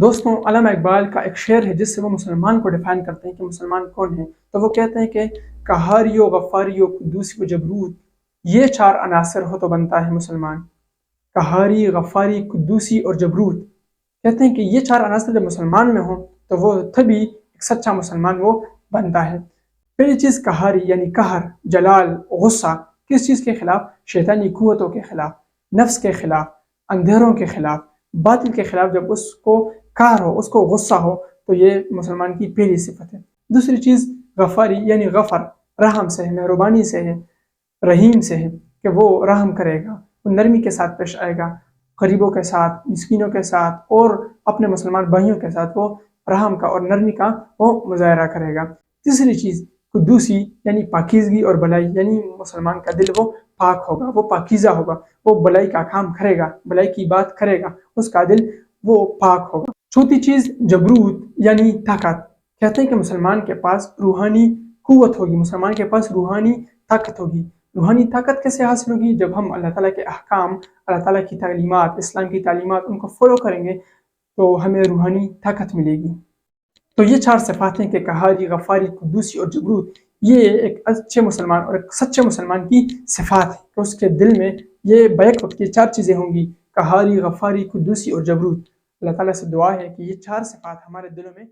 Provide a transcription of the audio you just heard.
دوستوں، علامہ اقبال کا ایک شعر ہے جس سے وہ مسلمان کو ڈیفائن کرتے ہیں کہ مسلمان کون ہے۔ تو وہ کہتے ہیں کہ قہاری و غفاری و قدوسی و جبروت، یہ چار عناصر ہو تو بنتا ہے مسلمان۔ قہاری، غفاری، قدوسی اور جبروت، کہتے ہیں کہ یہ چار عناصر جب مسلمان میں ہوں تو وہ تبھی ایک سچا مسلمان وہ بنتا ہے۔ پہلی چیز قہاری یعنی قہر، جلال، غصہ۔ کس چیز کے خلاف؟ شیطانی قوتوں کے خلاف، نفس کے خلاف، اندھیروں کے خلاف، باطل کے خلاف۔ جب اس کو قہر ہو، اس کو غصہ ہو، تو یہ مسلمان کی پہلی صفت ہے۔ دوسری چیز غفاری یعنی غفر، رحم سے ہے، مہربانی سے ہے، رحیم سے ہے، کہ وہ رحم کرے گا، وہ نرمی کے ساتھ پیش آئے گا، غریبوں کے ساتھ، مسکینوں کے ساتھ اور اپنے مسلمان بھائیوں کے ساتھ وہ رحم کا اور نرمی کا وہ مظاہرہ کرے گا۔ تیسری چیز قدوسی یعنی پاکیزگی اور بلائی، یعنی مسلمان کا دل وہ پاک ہوگا، وہ پاکیزہ ہوگا، وہ بلائی کا کام کرے گا، بلائی کی بات کرے گا، اس کا دل وہ پاک ہوگا۔ چوتھی چیز جبروت یعنی طاقت۔ کہتے ہیں کہ مسلمان کے پاس روحانی قوت ہوگی، مسلمان کے پاس روحانی طاقت ہوگی۔ روحانی طاقت کیسے حاصل ہوگی؟ جب ہم اللہ تعالیٰ کے احکام، اللہ تعالیٰ کی تعلیمات، اسلام کی تعلیمات، ان کو فالو کریں گے تو ہمیں روحانی طاقت ملے گی۔ تو یہ چار صفات ہیں کہ قہاری، غفاری، قدوسی اور جبروت، یہ ایک اچھے مسلمان اور ایک سچے مسلمان کی صفات ہے کہ اس کے دل میں یہ بیک وقت یہ چار چیزیں ہوں گی: قہاری، غفاری، قدوسی اور جبروت۔ اللہ تعالیٰ سے دعا ہے کہ یہ چار صفات ہمارے دلوں میں